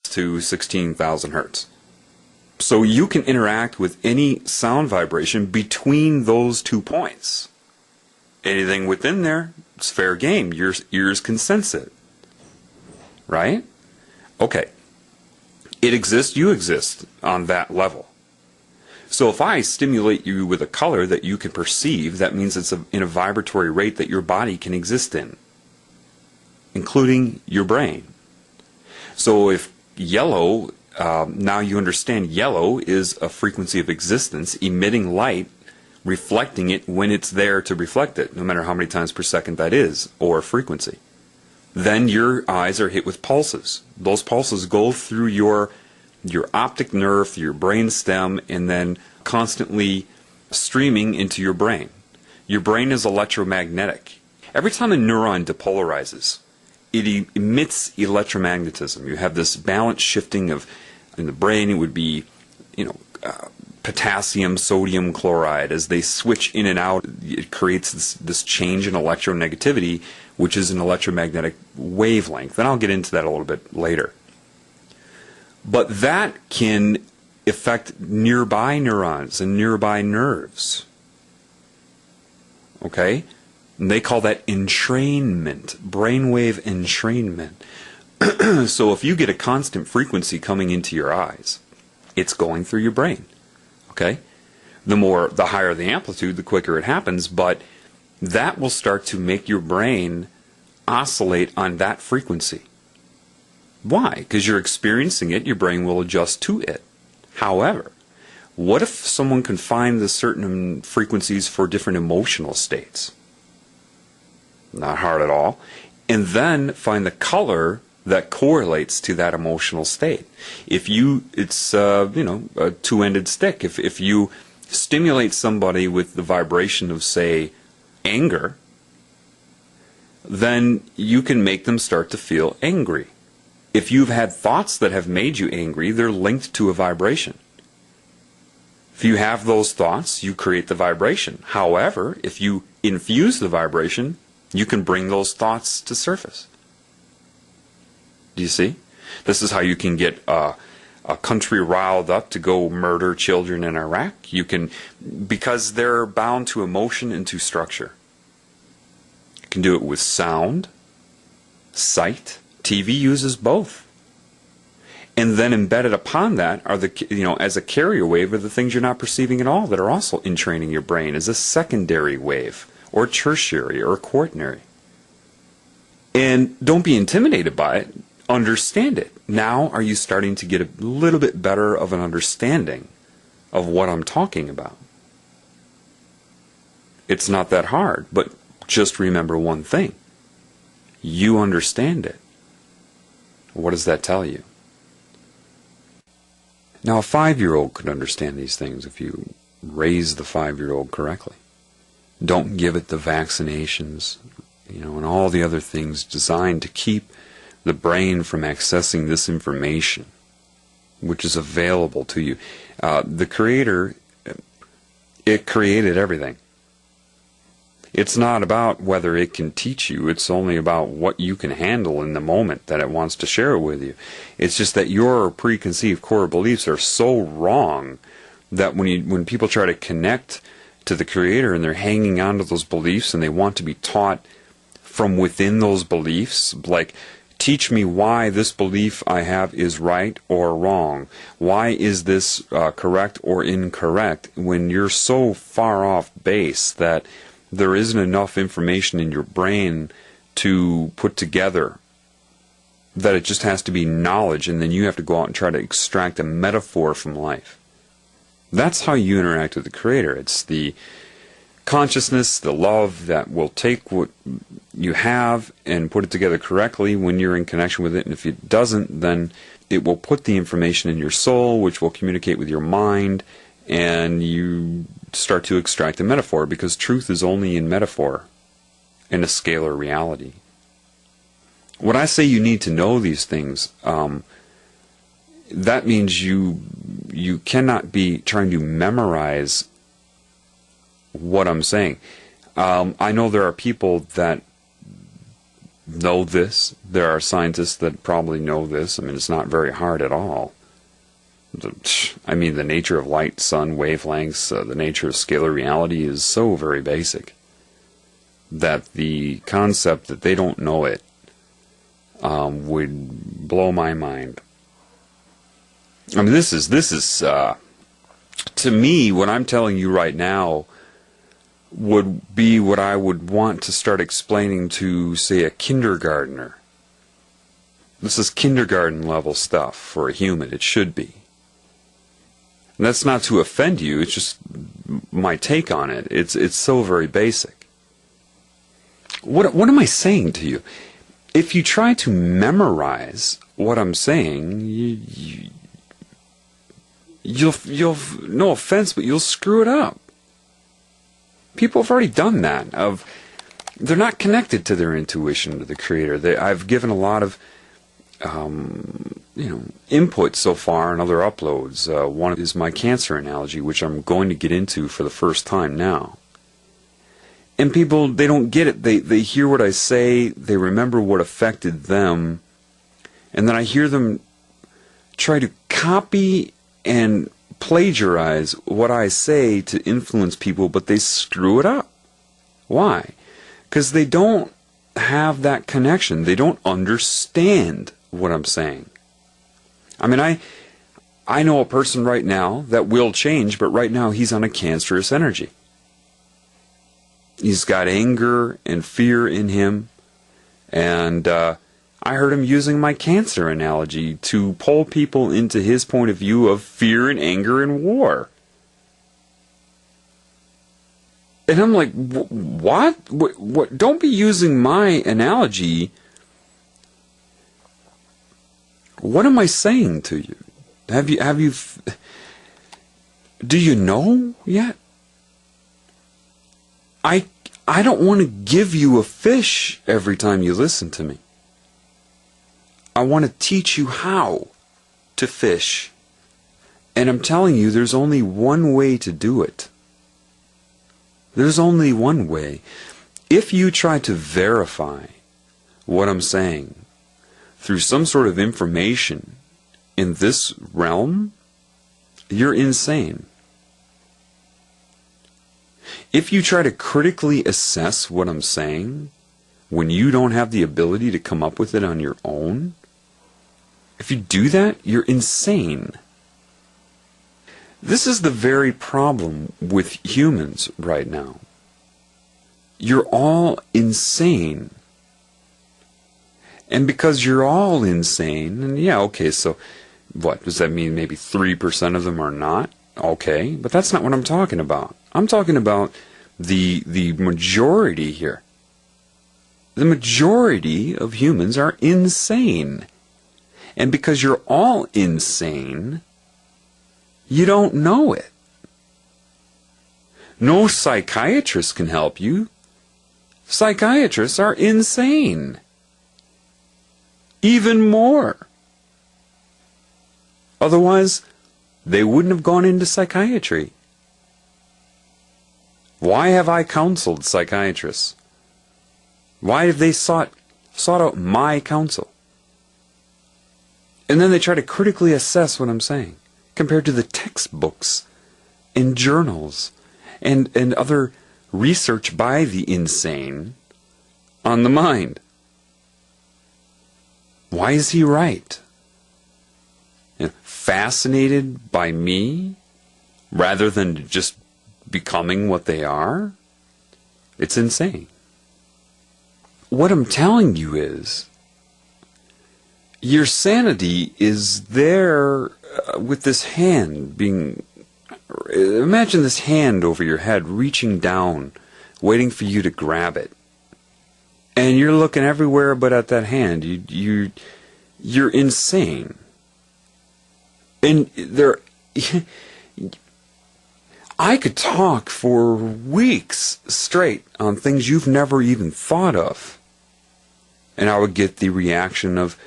to 16,000 hertz. So you can interact with any sound vibration between those 2 points. Anything within there, it's fair game. Your ears can sense it. Right? Okay. It exists, you exist on that level. So if I stimulate you with a color that you can perceive, that means it's in a vibratory rate that your body can exist in, including your brain. So if yellow, now you understand yellow is a frequency of existence, emitting light, reflecting it when it's there to reflect it, no matter how many times per second that is, or frequency. Then your eyes are hit with pulses. Those pulses go through your optic nerve, your brain stem, and then constantly streaming into your brain. Your brain is electromagnetic. Every time a neuron depolarizes, it emits electromagnetism. You have this balance shifting of, in the brain, it would be, potassium, sodium chloride. As they switch in and out, it creates this change in electronegativity, which is an electromagnetic wavelength. And I'll get into that a little bit later. But that can affect nearby neurons and nearby nerves. Okay? And they call that entrainment, brainwave entrainment. So if you get a constant frequency coming into your eyes, it's going through your brain. Okay? The higher the amplitude, the quicker it happens, but that will start to make your brain oscillate on that frequency. Why? Because you're experiencing it, your brain will adjust to it. However, what if someone can find the certain frequencies for different emotional states? Not hard at all. And then find the color that correlates to that emotional state. It's a two-ended stick. If you stimulate somebody with the vibration of, say, anger, then you can make them start to feel angry. If you've had thoughts that have made you angry, they're linked to a vibration. If you have those thoughts, you create the vibration. However, if you infuse the vibration, you can bring those thoughts to surface. Do you see? This is how you can get a country riled up to go murder children in Iraq. You can, because they're bound to emotion and to structure. You can do it with sound, sight. TV uses both. And then embedded upon that are as a carrier wave are the things you're not perceiving at all that are also entraining your brain as a secondary wave, or tertiary, or quaternary. And don't be intimidated by it. Understand it. Now are you starting to get a little bit better of an understanding of what I'm talking about? It's not that hard, but just remember one thing. You understand it. What does that tell you? Now, a 5-year-old could understand these things if you raise the 5-year-old correctly. Don't give it the vaccinations, and all the other things designed to keep the brain from accessing this information, which is available to you. The Creator, it created everything. It's not about whether it can teach you. It's only about what you can handle in the moment that it wants to share it with you. It's just that your preconceived core beliefs are so wrong that when people try to connect to the Creator and they're hanging on to those beliefs and they want to be taught from within those beliefs, like, teach me why this belief I have is right or wrong. Why is this correct or incorrect? When you're so far off base that there isn't enough information in your brain to put together, that it just has to be knowledge, and then you have to go out and try to extract a metaphor from life. That's how you interact with the Creator. It's the consciousness, the love that will take what you have and put it together correctly when you're in connection with it. And if it doesn't, then it will put the information in your soul, which will communicate with your mind, and you start to extract a metaphor, because truth is only in metaphor, in a scalar reality. When I say you need to know these things, that means you cannot be trying to memorize what I'm saying. I know there are people that know this. There are scientists that probably know this. I mean, it's not very hard at all. The nature of light, sun, wavelengths, the nature of scalar reality is so very basic that the concept that they don't know it would blow my mind. I mean, this is to me, what I'm telling you right now would be what I would want to start explaining to, say, a kindergartner. This is kindergarten level stuff for a human. It should be. And that's not to offend you. It's just my take on it. It's so very basic. What am I saying to you? If you try to memorize what I'm saying, you'll no offense, but you'll screw it up. People have already done that. They're not connected to their intuition, to the Creator. I've given a lot of input so far in other uploads. One is my cancer analogy, which I'm going to get into for the first time now. And people, they don't get it. They hear what I say, they remember what affected them, and then I hear them try to copy and plagiarize what I say to influence people, but they screw it up. Why? Because they don't have that connection. They don't understand what I'm saying. I mean, I know a person right now that will change, but right now he's on a cancerous energy. He's got anger and fear in him, and I heard him using my cancer analogy to pull people into his point of view of fear and anger and war. And I'm like, what? What? Don't be using my analogy. What am I saying to you? Do you know yet? I don't want to give you a fish every time you listen to me. I want to teach you how to fish. And I'm telling you, there's only one way to do it. There's only one way. If you try to verify what I'm saying through some sort of information in this realm, you're insane. If you try to critically assess what I'm saying when you don't have the ability to come up with it on your own, if you do that, you're insane. This is the very problem with humans right now. You're all insane. And because you're all insane, and yeah, okay, so what? Does that mean maybe 3% of them are not? Okay, but that's not what I'm talking about. I'm talking about the majority here. The majority of humans are insane. And because you're all insane, you don't know it. No psychiatrist can help you. Psychiatrists are insane. Even more. Otherwise, they wouldn't have gone into psychiatry. Why have I counseled psychiatrists? Why have they sought out my counsel? And then they try to critically assess what I'm saying, compared to the textbooks and journals and other research by the insane on the mind. Why is he right? Fascinated by me rather than just becoming what they are? It's insane. What I'm telling you is, your sanity is there with this hand being... Imagine this hand over your head reaching down, waiting for you to grab it. And you're looking everywhere but at that hand. You're insane. And I could talk for weeks straight on things you've never even thought of. And I would get the reaction of,